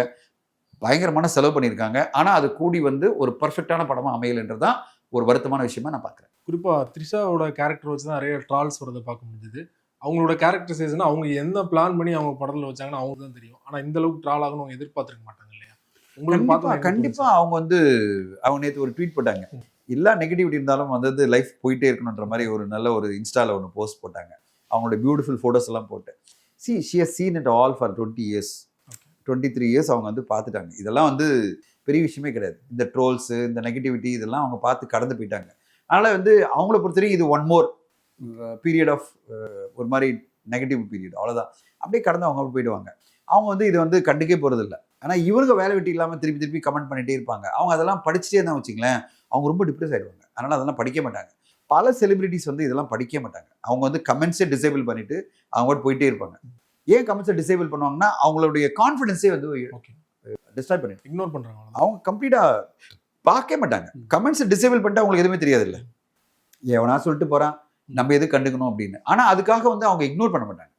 பயங்கரமான செலவு பண்ணியிருக்காங்க. ஆனால் அது கூடி வந்து ஒரு பர்ஃபெக்டான படமாக அமையலைன்றதான் ஒரு வருத்தமான விஷயமா நான் பார்க்குறேன். குறிப்பாக த்ரிஷாவோட கேரக்டர் வச்சு தான் நிறைய ட்ரால்ஸ் வரதை பார்க்க முடிஞ்சுது. அவங்களோட கேரக்டரைசேஷன் அவங்க என்ன பிளான் பண்ணி அவங்க படத்தில் வச்சாங்கன்னா அவங்க தான் தெரியும். ஆனால் இந்த அளவுக்கு ட்ரால் ஆகணும் அவங்க எதிர்பார்த்துருக்க மாட்டாங்க இல்லையா? உங்களுக்கு கண்டிப்பா அவங்க வந்து அவங்க நேற்று ஒரு ட்வீட் போட்டாங்க. எல்லா நெகட்டிவிட்டி இருந்தாலும் வந்து லைஃப் போயிட்டே இருக்கணுன்ற மாதிரி ஒரு நல்ல ஒரு இன்ஸ்டால ஒன்று போஸ்ட் போட்டாங்க. அவங்களோட பியூட்டிஃபுல் ஃபோட்டோஸ் எல்லாம் போட்டு she has scene it all for 20 years 23 years அவங்க வந்து பார்த்துட்டாங்க. இதெல்லாம் வந்து பெரிய விஷயமே கிடையாது. இந்த ட்ரோல்ஸு, இந்த நெகட்டிவிட்டி இதெல்லாம் அவங்க பார்த்து கடந்து போயிட்டாங்க. அதனால் வந்து அவங்கள பொறுத்தவரைக்கும் இது ஒன் மோர் பீரியட் ஆஃப் ஒரு மாதிரி நெகட்டிவ் பீரியட், அவ்வளோதான். அப்படியே கடந்து அவங்க போயிடுவாங்க. அவங்க வந்து இதை வந்து கண்டுக்கே போகிறதில்ல. ஆனால் இவங்க வேலை வெட்டி இல்லாமல் திருப்பி திருப்பி கமெண்ட் பண்ணிகிட்டே இருப்பாங்க. அவங்க அதெல்லாம் படிச்சுட்டே தான் வச்சுங்களேன், அவங்க ரொம்ப டிப்ரெஸ் ஆகிடுவாங்க. அதனால் அதெல்லாம் படிக்க மாட்டாங்க. பல செலிபிரிட்டிஸ் வந்து இதெல்லாம் படிக்க மாட்டாங்க. அவங்க வந்து கமெண்ட்ஸே டிசேபிள் பண்ணிவிட்டு அவங்க போயிட்டே இருப்பாங்க. ஏன் கமெண்ட்ஸை டிசேபிள் பண்ணுவாங்கன்னா அவங்களுடைய கான்ஃபிடன்ஸே வந்து டிஸ்ட்ராய் பண்ணிட்டு இக்னோர் பண்ணுறாங்க. அவங்க கம்ப்ளீட்டாக பார்க்கவே மாட்டாங்க. கமெண்ட்ஸை டிசேபிள் பண்ணிட்டு அவங்களுக்கு எதுவுமே தெரியாது இல்லை, எவனா சொல்லிட்டு போகிறான் நம்ம எது கண்டுக்கணும் அப்படின்னு. ஆனால் அதுக்காக வந்து அவங்க இக்னோர் பண்ண மாட்டாங்க.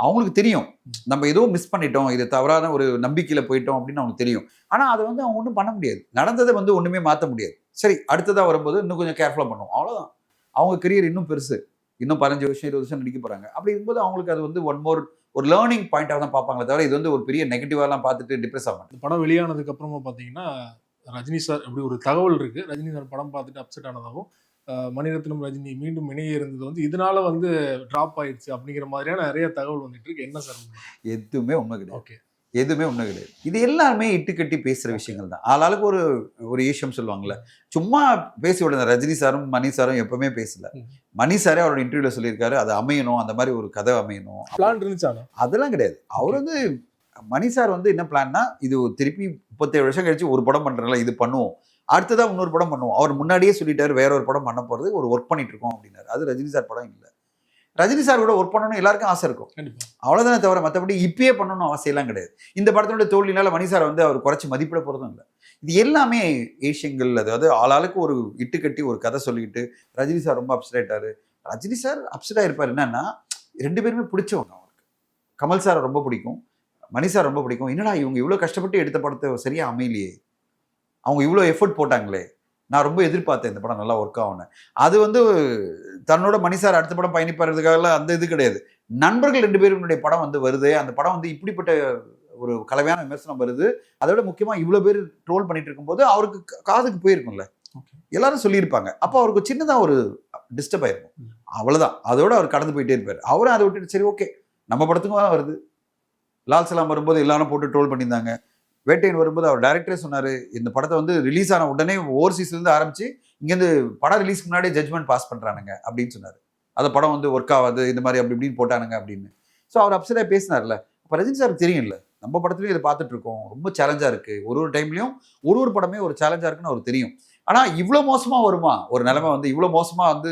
அவங்களுக்கு தெரியும் நம்ம ஏதோ மிஸ் பண்ணிட்டோம், இது தவறான ஒரு நம்பிக்கையில் போயிட்டோம் அப்படின்னு அவங்களுக்கு தெரியும். ஆனால் அதை வந்து அவங்க ஒன்றும் பண்ண முடியாது. நடந்ததை வந்து ஒன்றுமே மாற்ற முடியாது. சரி, அடுத்ததாக வரும்போது இன்னும் கொஞ்சம் கேர்ஃபுல்லாக பண்ணுவோம், அவ்வளோதான். அவங்க கரியர் இன்னும் பெருசு, இன்னும் 15 வருஷம் 20 வருஷம் நடிக்க போகிறாங்க. அப்படி இருக்கும்போது அவங்களுக்கு அது வந்து ஒன் மோர் ஒரு லேர்னிங் பாயிண்டாக தான் பார்ப்பாங்களே தவிர இது வந்து ஒரு பெரிய நெகட்டிவாலாம் பார்த்துட்டு டிப்ரெஸ் ஆகும். இந்த படம் வெளியானதுக்கு அப்புறமா பார்த்தீங்கன்னா ரஜினி சார் அப்படி ஒரு தகவல் இருக்கு, ரஜினி சார் படம் பார்த்துட்டு அப்செட் ஆனதாகவும் மணிரத்னம் ரஜினி மீண்டும் இணைய இருந்தது வந்து இதனால வந்து டிராப் ஆயிடுச்சு அப்படிங்கிற மாதிரியான நிறைய தகவல் வந்துட்டு இருக்கு. என்ன சார்? எதுவுமே உண்மை கிடையாது. ஓகே, எதுவுமே உண்மை கிடையாது. இது எல்லாமே இட்டுக்கட்டி பேசுகிற விஷயங்கள் தான். ஆளாளுக்கு ஒரு ஒரு ஈஷம் சொல்லுவாங்கள்ல, சும்மா பேசி விடுங்க. ரஜினி சாரும் மணி சாரும் எப்பவுமே பேசல. மணி சாரே அவரோட இன்டர்வியூல சொல்லியிருக்காரு அது அமையணும், அந்த மாதிரி ஒரு கதை அமையணும், பிளான் இருந்துச்சானா? அதெல்லாம் கிடையாது. அவர் வந்து மணி சார் வந்து என்ன பிளான்னா, இது திருப்பி 37 வருஷம் கழிச்சு ஒரு படம் பண்றதுல இது பண்ணுவோம், அடுத்ததான் இன்னொரு படம் பண்ணுவோம். அவர் முன்னாடியே சொல்லிட்டாரு வேற ஒரு படம் பண்ண போறது, ஒரு ஒர்க் பண்ணிட்டு இருக்கோம் அப்படின்னாரு. அது ரஜினி சார் படம் இல்லை. ரஜினி சார் கூட ஒர்க் பண்ணணும் எல்லாருக்கும் ஆசை இருக்கும், அவ்வளவுதானே தவிர மற்றபடி இப்பயே பண்ணணும் அவசியம்லாம் கிடையாது. இந்த படத்தினுடைய தோல்வினால மணி சாரை வந்து அவர் குறைச்சி மதிப்பிட போறதும் இல்லை. இது எல்லாமே ஏஷியங்கள், அதாவது ஆளாளுக்கு ஒரு இட்டுக்கட்டி ஒரு கதை சொல்லிக்கிட்டு ரஜினி சார் ரொம்ப அப்செட் ஆயிட்டாரு. ரஜினி சார் அப்செட் ஆயிருப்பாரு என்னன்னா, 2 பேருமே பிடிச்சவங்க அவருக்கு. கமல் சாரை ரொம்ப பிடிக்கும், மணி சார் ரொம்ப பிடிக்கும். என்னடா இவங்க இவ்வளோ கஷ்டப்பட்டு எடுத்த படத்தை சரியா அமையலையே, அவங்க இவ்வளோ எஃபர்ட் போட்டாங்களே, நான் ரொம்ப எதிர்பார்த்தேன் இந்த படம் நல்லா ஒர்க் ஆகணும். அது வந்து தன்னோட மணி சார் அடுத்த படம் பயணிப்பாருக்காக அந்த இது கிடையாது. நண்பர்கள் 2 பேருடைய படம் வந்து வருது, அந்த படம் வந்து இப்படிப்பட்ட ஒரு கலவையான விமர்சனம் வருது, அதோட முக்கியமாக இவ்வளோ பேர் ட்ரோல் பண்ணிட்டு இருக்கும்போது அவருக்கு காதுக்கு போயிருக்கும்ல, எல்லாரும் சொல்லியிருப்பாங்க. அப்போ அவருக்கு சின்னதாக ஒரு டிஸ்டர்ப் ஆயிருக்கும், அவ்வளோதான். அதோட அவர் கடந்து போயிட்டே இருப்பார். அவரும் அதை விட்டுட்டு சரி ஓகே நம்ம படத்துக்கும் தான் வருது. லால் சலாம் வரும்போது எல்லாரும் போட்டு ட்ரோல் பண்ணியிருந்தாங்க. வேட்டையன் வரும்போது அவர் டைரக்டரே சொன்னார், இந்த படத்தை வந்து ரிலீஸ் ஆன உடனே ஓவர்சீஸ்லேருந்து ஆரம்பித்து இங்கேருந்து படம் ரிலீஸ்க்கு முன்னாடியே ஜட்ஜ்மெண்ட் பாஸ் பண்ணுறானுங்க அப்படின்னு சொன்னார். அந்த படம் வந்து ஒர்க் ஆகாது இந்த மாதிரி அப்படி இப்படின்னு போட்டானுங்க அப்படின்னு. ஸோ அவர் அப்செட்டாக பேசினார்ல. அப்போ ரஜினி சாருக்கு தெரியும்ல, நம்ம படத்துலையும் இதை பார்த்துட்டு இருக்கோம், ரொம்ப சேலஞ்சாக இருக்குது, ஒரு டைம்லையும் ஒரு படமே ஒரு சேலஞ்சாக இருக்குன்னு அவர் தெரியும். ஆனால் இவ்வளோ மோசமாக வருமா ஒரு நிலைமை, வந்து இவ்வளோ மோசமாக வந்து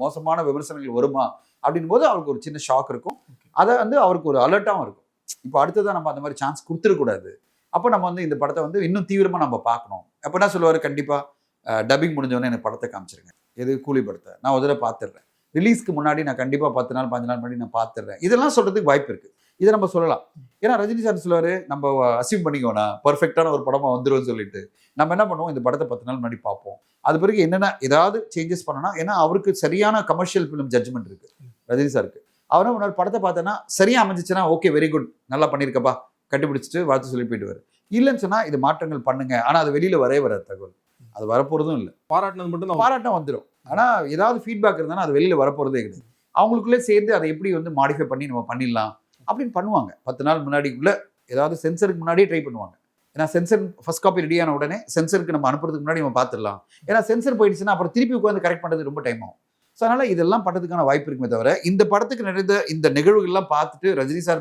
மோசமான விமர்சனங்கள் வருமா அப்படின் போது அவருக்கு ஒரு சின்ன ஷாக் இருக்கும். அதை வந்து அவருக்கு ஒரு அலர்ட்டாகவும் இருக்கும். இப்போ அடுத்ததான் நம்ம அந்த மாதிரி சான்ஸ் கொடுத்துடக்கூடாது, அப்போ நம்ம வந்து இந்த படத்தை வந்து இன்னும் தீவிரமாக நம்ம பார்க்கணும். அப்போ என்ன சொல்லுவார், கண்டிப்பாக டப்பிங் முடிஞ்சோடனே எனக்கு படத்தை காமிச்சிருங்க, எது கூலி படத்தை நான் ஒரு தடவை பார்த்துடுறேன், ரிலீஸ்க்கு முன்னாடி நான் கண்டிப்பாக 10 நாள் 5 நாள் முன்னாடி நான் பார்த்துடுறேன், இதெல்லாம் சொல்கிறதுக்கு வாய்ப்பு இருக்குது. இதை நம்ம சொல்லலாம். ஏன்னா ரஜினி சார் சொல்லுவார், நம்ம அசீவ் பண்ணிக்கோனா பர்ஃபெக்டான ஒரு படமாக வந்துடும் சொல்லிட்டு நம்ம என்ன பண்ணுவோம், இந்த படத்தை 10 நாள் முன்னாடி பார்ப்போம். அது பிறகு என்னென்ன ஏதாவது சேஞ்சஸ் பண்ணனா, ஏன்னா அவருக்கு சரியான கமர்ஷியல் ஃபிலிம் ஜட்ஜ்மெண்ட் இருக்குது ரஜினி சாருக்கு. அவரும் முன்னாடி படத்தை பார்த்தேன்னா சரியாக அமைஞ்சிச்சுன்னா ஓகே வெரி குட் நல்லா பண்ணியிருக்கப்பா கண்டுபிடிச்சிட்டு வாழ்த்து சொல்லி போயிடுவார். இல்லைன்னு சொன்னால் இது மாற்றங்கள் பண்ணுங்க, ஆனால் அது வெளியில் வராது தகவல், அது வரப்போகிறதும் இல்லை. பாராட்டினது மட்டும் பாராட்டம் வந்துடும், ஆனால் ஏதாவது ஃபீட்பேக் இருந்தாலும் அது வெளியில் வரப்போகிறதே கிடையாது. அவங்களுக்குள்ளே சேர்ந்து அதை எப்படி வந்து மாடிஃபை பண்ணி நம்ம பண்ணிடலாம் அப்படின்னு பண்ணுவாங்க. 10 நாள் முன்னாடிக்குள்ளே ஏதாவது சென்சருக்கு முன்னாடியே ட்ரை பண்ணுவாங்க. ஏன்னா சென்சர் ஃபர்ஸ்ட் காப்பி ரெடியான உடனே சென்சருக்கு நம்ம அனுப்புறதுக்கு முன்னாடி நம்ம பார்த்துடலாம். ஏன்னா சென்சர் போயிடுச்சுன்னா அப்புறம் திருப்பி உட்காந்து கரெக்ட் பண்ணுறது ரொம்ப டைம் ஆகும். ஸோ அதனால் இதெல்லாம் பண்ணுறதுக்கான வாய்ப்பு இருக்குமே தவிர, இந்த படத்துக்கு நடந்த இந்த நிகழ்வுகள்லாம் பார்த்துட்டு ரஜினி சார்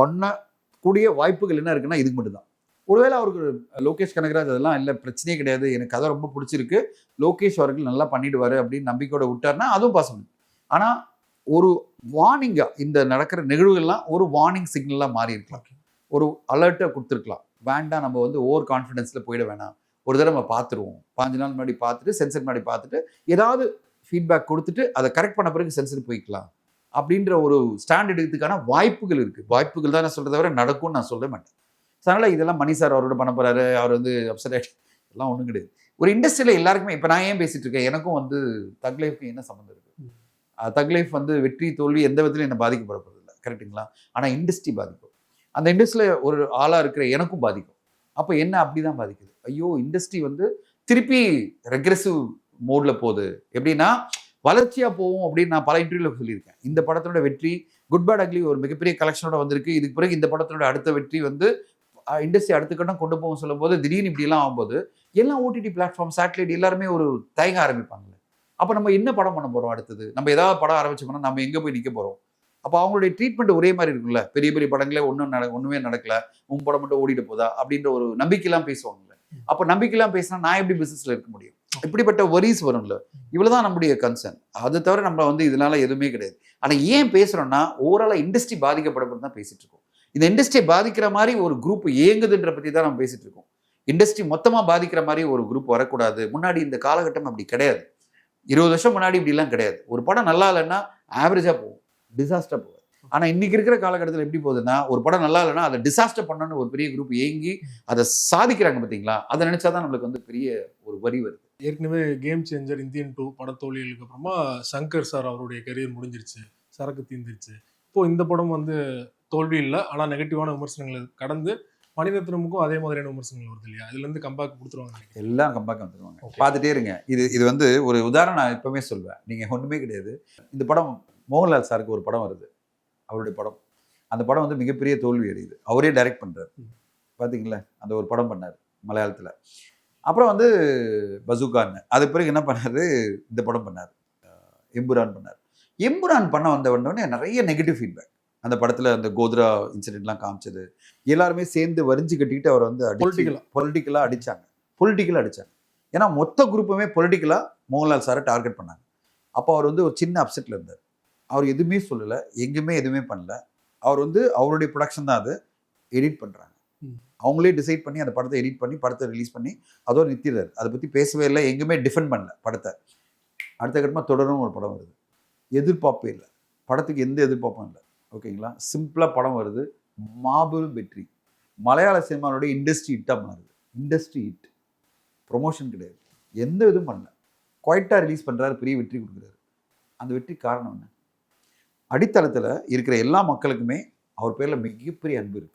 பண்ணக்கூடிய வாய்ப்புகள் என்ன இருக்குன்னா இதுக்கு மட்டும்தான். ஒருவேளை அவருக்கு லோகேஷ் கனகராஜ் அதெல்லாம் இல்லை பிரச்சனையே கிடையாது, எனக்கு கதை ரொம்ப பிடிச்சிருக்கு, லோகேஷ் அவர்கள் நல்லா பண்ணிடுவார் அப்படின்னு நம்பிக்கையோட விட்டார்னா அதுவும் பாசிபிள். ஆனால் ஒரு வார்னிங்காக இந்த நடக்கிற நிகழ்வுகள்லாம் ஒரு வார்னிங் சிக்னலாக மாறி இருக்கலாம், ஒரு அலர்ட்டை கொடுத்துருக்கலாம். வேண்டாம் நம்ம வந்து ஓவர் கான்ஃபிடென்ஸில் போயிட வேணாம், ஒரு தடவை நம்ம பார்த்துருவோம், 5 நாள் முன்னாடி பார்த்துட்டு சென்சர் முன்னாடி பார்த்துட்டு ஏதாவது ஃபீட்பேக் கொடுத்துட்டு அதை கரெக்ட் பண்ண பிறகு சென்சர் போய்க்கலாம் அப்படின்ற ஒரு ஸ்டாண்ட் எடுக்கிறதுக்கான வாய்ப்புகள் இருக்குது. வாய்ப்புகள் தான் நான் சொல்கிறத விட நடக்கும்னு நான் சொல்ல மாட்டேன். அதனால் இதெல்லாம் மணி சார் அவரோட பண்ண போகிறாரு, அவர் வந்து அப்செட் ஆகிட்டு எல்லாம் ஒன்றும் கிடையாது. ஒரு இண்டஸ்ட்ரியில் எல்லாருக்குமே இப்போ நான் ஏன் பேசிகிட்டு இருக்கேன், எனக்கும் வந்து தக் லைஃப்க்கு என்ன சம்மந்தம் இருக்குது? தக் லைஃப் வந்து வெற்றி தோல்வி எந்த விதத்துலையும் என்ன பாதிக்கப்பட போகிறதில்ல, கரெக்டுங்களா? ஆனால் இண்டஸ்ட்ரி பாதிக்கும். அந்த இண்டஸ்ட்ரியில் ஒரு ஆளாக இருக்கிற எனக்கும் பாதிக்கும். அப்போ என்ன அப்படி தான் பாதிக்குது. ஐயோ இண்டஸ்ட்ரி வந்து திருப்பி ரெக்ரெசிவ் மோடில் போகுது. எப்படின்னா வளர்ச்சியாக போகும் அப்படின்னு நான் பல இன்டர்வியூவில் சொல்லியிருக்கேன். இந்த படத்தோட வெற்றி குட் பேட் அக்லி ஒரு மிகப்பெரிய கலெக்ஷனோட வந்திருக்கு. இதுக்கு பிறகு இந்த படத்தோட அடுத்த வெற்றி வந்து இண்டஸ்ட்ரி அடுத்த கட்டம் கொண்டு போகும் சொல்லும் போது திடீர்னு இப்படிலாம் ஆகும்போது எல்லாம் ஓடிடி பிளாட்ஃபார்ம் சேட்டலைட் எல்லாருமே ஒரு தயங்க ஆரம்பிப்பாங்க. அப்போ நம்ம என்ன படம் பண்ண போகிறோம் அடுத்தது? நம்ம ஏதாவது படம் ஆரம்பிச்சோம்னா நம்ம எங்கே போய் நிற்க போகிறோம்? அப்போ அவங்களுடைய ட்ரீட்மெண்ட் ஒரே மாதிரி இருக்குல்ல. பெரிய பெரிய படங்களே ஒன்றுமே நடக்கல, உன் படம் மட்டும் ஓடிட்டு போதா அப்படின்ற ஒரு நம்பிக்கையெல்லாம் பேசுவாங்கல்ல. அப்போ நம்பிக்கையெல்லாம் பேசினா நான் எப்படி பிசினஸ்ல இருக்க முடியும்? இப்படிப்பட்ட வரிஸ் வரும்ல. இவ்வளவுதான் நம்முடைய கன்சர்ன். அதை தவிர நம்ம வந்து இதனால எதுவுமே கிடையாது. ஆனால் ஏன் பேசுறோம்னா ஓவராலா இண்டஸ்ட்ரி பாதிக்கப்படப்பட்டு தான் பேசிட்டு இருக்கோம். இந்த இண்டஸ்ட்ரியை பாதிக்கிற மாதிரி ஒரு குரூப் இயங்குதுன்ற பற்றி தான் நம்ம பேசிட்டு இருக்கோம். இண்டஸ்ட்ரி மொத்தமா பாதிக்கிற மாதிரி ஒரு குரூப் வரக்கூடாது. முன்னாடி இந்த காலகட்டம் அப்படி கிடையாது. 20 வருஷம் முன்னாடி இப்படிலாம் கிடையாது. ஒரு படம் நல்லா இல்லைன்னா ஆவரேஜா போகும், டிசாஸ்டர் போகும். ஆனா இன்னைக்கு இருக்கிற காலகட்டத்தில் எப்படி போகுதுன்னா ஒரு படம் நல்லா இல்லைன்னா அதை டிசாஸ்டர் பண்ணணும்னு ஒரு பெரிய குரூப் ஏங்கி அதை சாதிக்கிறாங்க பார்த்தீங்களா? அதை நினைச்சாதான் நம்மளுக்கு வந்து பெரிய ஒரு வரி வருது. ஏற்கனவே கேம் சேஞ்சர், இந்தியன் 2 படத்தோழிகளுக்கு அப்புறமா சங்கர் சார் அவருடைய கரியர் முடிஞ்சிருச்சு, சரக்கு தீர்ந்துருச்சு. இப்போ இந்த படம் வந்து தோல்வி இல்லை, ஆனால் நெகட்டிவான விமர்சனங்களை கடந்து மணிரத்னமுக்கும் அதே மாதிரியான விமர்சனங்கள் வருது இல்லையா? இதுல இருந்து கம்பேக் கொடுத்துருவாங்க. எல்லாம் கம்பேக் வந்துருவாங்க. பார்த்துட்டே இருங்க. இது வந்து ஒரு உதாரணம் நான் எப்பவுமே சொல்வேன். நீங்க ஒண்ணுமே கிடையாது. இந்த படம் மோகன்லால் சாருக்கு ஒரு படம் வருது, அவருடைய படம். அந்த படம் வந்து மிகப்பெரிய தோல்வி அடையுது. அவரே டைரக்ட் பண்றாரு. பாத்தீங்களா? அந்த ஒரு படம் பண்ணார் மலையாளத்துல. அப்புறம் வந்து பசூகான்னு அது பிறகு என்ன பண்ணாரு, இந்த படம் பண்ணார், எம்புரான் பண்ணார். எம்புரான் பண்ண வந்த உடனே நிறைய நெகட்டிவ் ஃபீட்பேக். அந்த படத்துல அந்த கோத்ரா இன்சிடென்ட்லாம் காமிச்சது, எல்லாருமே சேர்ந்து வரிஞ்சு கட்டிக்கிட்டு அவர் வந்து பொலிட்டிக்கலா அடிச்சாங்க. ஏன்னா மொத்த குரூப்புமே பொலிட்டிக்கலா மோகன்லால் சாரை டார்கெட் பண்ணாங்க. அப்போ அவர் வந்து ஒரு சின்ன அப்செட்ல இருந்தார். அவர் எதுவுமே சொல்லலை, எங்குமே எதுவுமே பண்ணல. அவர் வந்து அவருடைய ப்ரொடக்ஷன் தான், அது எடிட் பண்றாங்க. அவங்களே டிசைட் பண்ணி அந்த படத்தை எடிட் பண்ணி படத்தை ரிலீஸ் பண்ணி அதோட நிறுத்திடுறாரு. அதை பற்றி பேசவே இல்லை, எங்குமே டிஃபெண்ட் பண்ணல படத்தை. அடுத்த கட்டமாக தொடரும் ஒரு படம் வருது, எதிர்பார்ப்பே இல்லை, படத்துக்கு எந்த எதிர்பார்ப்பும் இல்லை. ஓகேங்களா? சிம்பிளாக படம் வருது, மாபெரும் வெற்றி. மலையாள சினிமாவுடைய இண்டஸ்ட்ரி ஹிட்டாக மாறுது. இண்டஸ்ட்ரி ஹிட், ப்ரொமோஷன் கிடையாது, எந்த இதுவும் பண்ணல, குவைட்டாக ரிலீஸ் பண்ணுறாரு, பெரிய வெற்றி கொடுக்குறாரு. அந்த வெற்றி காரணம் என்ன? அடித்தளத்தில் இருக்கிற எல்லா மக்களுக்குமே அவர் பேரில் மிகப்பெரிய அன்பு இருக்குது.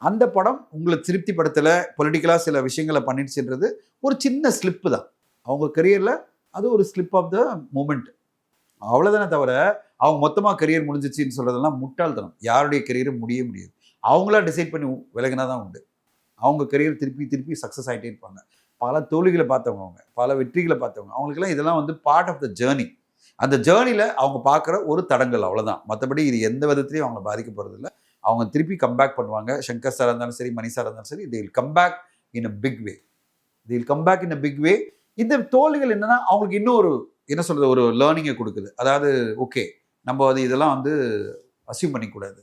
அந்த படம் உங்களை திருப்திப்படுத்தலை, பொலிட்டிக்கலாக சில விஷயங்களை பண்ணிடுச்சுன்றது ஒரு சின்ன ஸ்லிப்பு தான் அவங்க கரியரில். அது ஒரு ஸ்லிப் ஆஃப் த மூமெண்ட், அவ்வளோதானே தவிர அவங்க மொத்தமாக கரியர் முடிஞ்சிச்சின்னு சொல்கிறதெல்லாம் முட்டாள்தனம். யாருடைய கரியரும் முடியாது. அவங்களா டிசைட் பண்ணி விலகினா தான் உண்டு. அவங்க கரியர் திருப்பி சக்ஸஸ் ஆகிட்டே இருப்பாங்க. பல தோல்விகளை பார்த்தவங்க, அவங்க பல வெற்றிகளை பார்த்தவங்க, அவங்களுக்கெல்லாம் இதெல்லாம் வந்து பார்ட் ஆஃப் த ஜேர்னி. அந்த ஜேர்னியில் அவங்க பார்க்குற ஒரு தடங்கள், அவ்வளோதான். மற்றபடி இது எந்த விதத்துலையும் அவங்கள பாதிக்க போகிறதில்ல. அவங்க திருப்பி கம்பேக் பண்ணுவாங்க. சங்கர் சார் இருந்தாலும் சரி, மணி சார் இருந்தாலும் சரி, they will come back in a big way. இந்த தோல்விகள் என்னன்னா அவங்களுக்கு இன்னொரு என்ன சொல்றது, ஒரு லேர்னிங்கை கொடுக்குது. அதாவது ஓகே, நம்ம அது இதெல்லாம் வந்து அசியூம் பண்ணிக்கூடாது.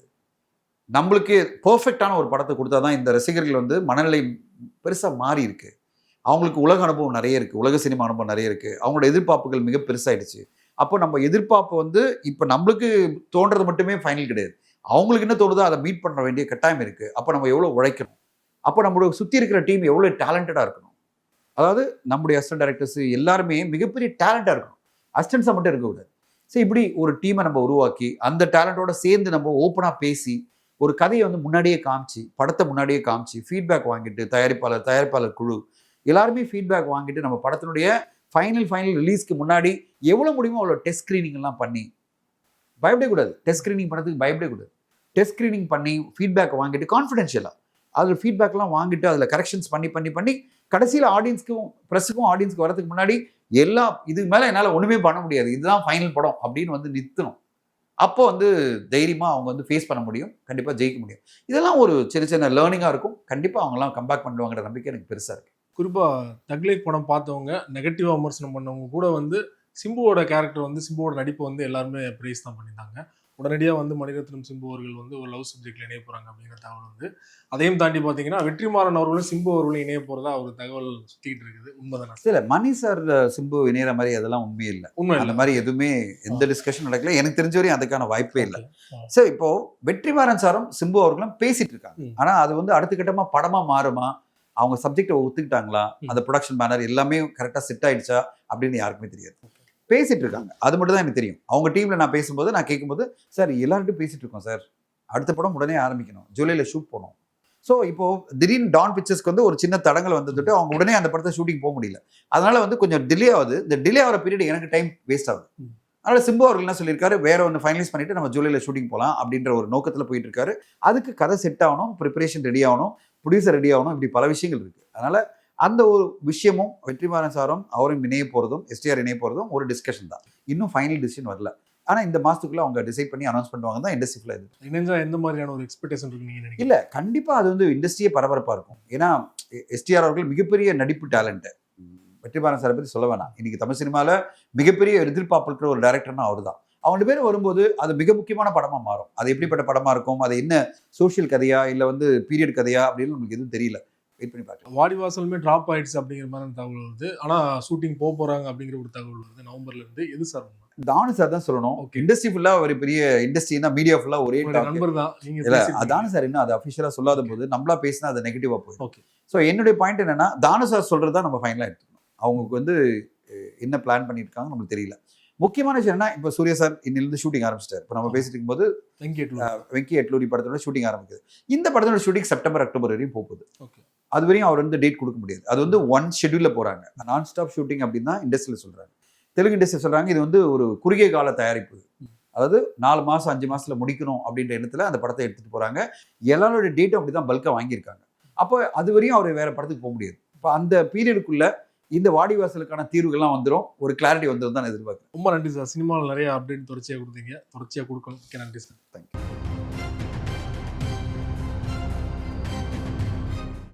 நம்மளுக்கு பர்ஃபெக்டான ஒரு படத்தை கொடுத்தா தான் இந்த ரசிகர்கள் வந்து மனநிலை பெருசாக மாறி இருக்கு. அவங்களுக்கு உலக அனுபவம் நிறைய இருக்குது, உலக சினிமா அனுபவம் நிறைய இருக்குது. அவங்களோட எதிர்பார்ப்புகள் மிக பெருசாகிடுச்சு. அப்போ நம்ம எதிர்பார்ப்பு வந்து இப்போ நம்மளுக்கு தோன்றது மட்டுமே ஃபைனல் கிடையாது. அவங்களுக்கு என்ன தோணுதோ அதை மீட் பண்ண வேண்டிய கட்டாயம் இருக்குது. அப்போ நம்ம எவ்வளோ உழைக்கணும், அப்போ நம்மளோட சுற்றி இருக்கிற டீம் எவ்வளோ டேலண்டடாக இருக்கணும். அதாவது நம்முடைய அசிஸ்டன்ட் டைரக்டர்ஸ் எல்லாருமே மிகப்பெரிய டேலண்டாக இருக்கணும், அசிஸ்டன்ஸாக மட்டும் இருக்கக்கூடாது. சரி, இப்படி ஒரு டீமை நம்ம உருவாக்கி அந்த டேலண்டோட சேர்ந்து நம்ம ஓப்பனாக பேசி ஒரு கதையை வந்து முன்னாடியே காமிச்சு, படத்தை முன்னாடியே காமிச்சு, ஃபீட்பேக் வாங்கிட்டு தயாரிப்பாளர் குழு எல்லாருமே ஃபீட்பேக் வாங்கிட்டு நம்ம படத்தினுடைய ஃபைனல் ரிலீஸ்க்கு முன்னாடி எவ்வளோ முடியுமோ அவ்வளோ டெஸ்ட் ஸ்க்ரீனிங் எல்லாம் பண்ணி பயப்படவே கூடாது. டெஸ்ட் ஸ்க்ரீனிங் பண்ணதுக்கு பயப்படவே கூடாது. டெஸ்ட் ஸ்க்ரீனிங் பண்ணி ஃபீட்பேக் வாங்கிட்டு கான்ஃபிடென்ஷியலாக அதில் ஃபீட்பேக்லாம் வாங்கிட்டு அதில் கரெக்ஷன்ஸ் பண்ணி கடைசியில் ஆடியன்ஸ்க்கும் ப்ரெஸ்ஸுக்கும் ஆடியன்ஸ்க்கு வரதுக்கு முன்னாடி எல்லாம் இதுக்கு மேலே என்னால் ஒன்றுமே பண்ண முடியாது, இதுதான் ஃபைனல் படம் அப்படின்னு வந்து நிறுத்தணும். அப்போ வந்து தைரியமாக அவங்க வந்து ஃபேஸ் பண்ண முடியும், கண்டிப்பாக ஜெயிக்க முடியும். இதெல்லாம் ஒரு சின்ன லேர்னிங்காக இருக்கும். கண்டிப்பாக அவங்களாம் கம்பேக் பண்ணுவாங்கிற நம்பிக்கை எனக்கு பெருசாக இருக்குது. குறிப்பாக தக் லைஃப் படம் பார்த்தவங்க, நெகட்டிவாக விமர்சனம் பண்ணவங்க கூட வந்து சிம்புவோட கேரக்டர் வந்து, சிம்புவோட நடிப்பை வந்து எல்லாருமே ப்ரைஸ் தான் பண்ணியிருந்தாங்க. உடனடியாக வந்து மணிரத்னம் சிம்பு அவர்கள் வந்து ஒரு லவ் சப்ஜெக்ட்ல இணைய போறாங்க அப்படிங்கிற தகவல் வந்து, அதையும் தாண்டி பார்த்தீங்கன்னா வெற்றிமாறன் அவர்களும் சிம்பு அவர்களும் இணைய போறதா ஒரு தகவல் சுத்திட்டு இருக்குது. உண்மைதானே? இல்ல மணி சார் சிம்பு இணையற மாதிரி அதெல்லாம் உண்மையே இல்லை. உண்மை அந்த இல்லை. மாதிரி எதுவுமே எந்த டிஸ்கஷன் நடக்கல. எனக்கு தெரிஞ்ச வரையும் அதுக்கான வாய்ப்பே இல்லை. ஆ. சரி, இப்போ வெற்றிமாறன் சாரும் சிம்பு அவர்களும் பேசிட்டு இருக்காங்க. ம். ஆனா அது வந்து அடுத்த கட்டமா படமா மாறுமா, அவங்க சப்ஜெக்டை ஒத்துக்கிட்டாங்களா, அந்த ப்ரொடக்ஷன் பேனர் எல்லாமே கரெக்டா செட் ஆயிடுச்சா அப்படின்னு யாருக்குமே தெரியாது. பேசிட்டு இருக்காங்க, அது மட்டும் தான் எனக்கு தெரியும். அவங்க டீம்ல நான் பேசும்போது நான் கேட்கும்போது, சார் எல்லார்ட்டும் பேசிட்டு இருக்கோம் சார், அடுத்த படம் உடனே ஆரம்பிக்கணும், ஜூலைல ஷூட் போகணும். ஸோ இப்போ திடீர்னு டான் பிக்சர்ஸ்க்கு வந்து ஒரு சின்ன தடங்கள் வந்துட்டு அவங்க உடனே அந்த படத்தை ஷூட்டிங் போக முடியல. அதனால வந்து கொஞ்சம் டிலே ஆகுது. இந்த டிலே ஆகிற பீரியட் எனக்கு டைம் வேஸ்ட் ஆகுது. அதனால சிம்பு அவர்கள் என்ன சொல்லியிருக்காரு, வேற ஒன்று ஃபைனலைஸ் பண்ணிட்டு நம்ம ஜூலைல ஷூட்டிங் போகலாம் அப்படின்ற ஒரு நோக்கத்தில் போயிட்டு இருக்காரு. அதுக்கு கதை செட் ஆகணும், ப்ரிப்பரேஷன் ரெடி ஆகணும், ப்ரொடியூசர் ரெடி ஆகணும், இப்படி பல விஷயங்கள் இருக்கு. அதனால அந்த ஒரு விஷயமும் வெற்றிமாறன் சாரும் அவரும் இணைய போறதும் எஸ்டிஆர் இணைய போறதும் ஒரு டிஸ்கஷன் தான். இன்னும் ஃபைனல் டிசிஷன் வரல. ஆனா இந்த மாசத்துக்குள்ள அவங்க டிசைட் பண்ணி அனௌன்ஸ் பண்ணுவாங்க தான் இண்டஸ்ட்ரி ஃபுல்லா இது. இணைஞ்சா எந்த மாதிரியான ஒரு எக்ஸ்பெக்டேஷன் இருக்கு நீங்க நினைக்கிறீங்க? இல்ல கண்டிப்பா அது வந்து இண்டஸ்ட்ரியே பரபரப்பா இருக்கும். ஏன்னா எஸ்டிஆர் அவர்கள் மிகப்பெரிய நடிப்பு டேலண்ட். வெற்றிமாறன் சாரை பத்தி சொல்ல வேணாம். இன்னைக்கு தமிழ் சினிமால மிகப்பெரிய எதிர்பார்ப்பு இருக்கிற ஒரு டைரக்டர்னா அவர் தான். அவங்க பேர் வரும்போது அது மிக முக்கியமான படமா மாறும். அது எப்படிப்பட்ட படமா இருக்கும், அது என்ன சோஷியல் கதையா இல்ல வந்து பீரியட் கதையா அப்படின்னு நமக்கு எதுவும் தெரியல. வெயிட் பண்ணி பார்க்கலாம். வாடிவாசலுமே டிராப் ஆயிடுச்சு அப்படிங்கிற மாதிரி தகவல் வருது. ஆனா ஷூட்டிங் போறாங்க அப்படிங்கிற ஒரு தகவல் வருது நவம்பர்ல இருந்து. எது சார் உண்மை? தானு சார் தான் சொல்லணும். Okay. இண்டஸ்ட்ரி ஃபுல்லா ஒரு பெரிய இண்டஸ்ட்ரினா மீடியா ஃபுல்லா ஒரே உங்களுடைய talk. நண்பர் தான் நீங்க இல்ல பேசிருக்கீங்க. தானு சார் இன்னும் அது அஃபிஷியலா சொல்லாத போது நம்மளா பேசினா அது நெகட்டிவா போயிடும். Okay. ஸோ என்னுடைய பாயிண்ட் என்னன்னா, தானு சார் சொல்றது தான் நம்ம ஃபைனலா எடுத்துக்கணும். அவங்களுக்கு வந்து என்ன பிளான் பண்ணியிருக்காங்க நமக்கு தெரியல. முக்கியமான விஷயம் என்ன, இப்போ சூர்யா சார் இன்னிலிருந்து ஷூட்டிங் ஆரம்பிச்சிட்டார். இப்போ நம்ம பேசிட்டு இருக்கும்போது வெங்கி எட்லூரி படத்தோட ஷூட்டிங் ஆரம்பிக்குது. இந்த படத்தோட ஷூட்டிங் செப்டம்பர் அக்டோபர் வரையும் போகுது. Okay. அது வரையும் அவர் வந்து டேட் கொடுக்க முடியாது. அது வந்து ஒன் ஷெட்யூல்ல போறாங்க. நான் ஸ்டாப் ஷூட்டிங் அப்படின்னு தான் இண்டஸ்ட்ரியில் சொல்றாங்க. தெலுங்கு இண்டஸ்ட்ரி சொல்றாங்க இது வந்து ஒரு குறுகிய கால தயாரிப்பு, அதாவது 4 மாசம் 5 மாசத்துல முடிக்கணும் அப்படின்ற எண்ணத்துல அந்த படத்தை எடுத்துட்டு போறாங்க. எல்லாரோட டேட்டும் அப்படிதான் பல்கா வாங்கியிருக்காங்க. அப்போ அது வரையும் அவர் வேற படத்துக்கு போக முடியாது. இப்போ அந்த பீரியடுக்குள்ள இந்த வாடிவாசலுக்கான தீர்வுகள்லாம் வந்துடும், ஒரு கிளாரிட்டி வந்துடும் தான் எதிர்பார்க்குறேன். ரொம்ப நன்றி சார். சினிமாவில் நிறைய அப்டேட் தொடர்ச்சியாக கொடுத்தீங்க, தொடர்ச்சியாக கொடுக்கணும். நன்றி சார். தேங்க்யூ.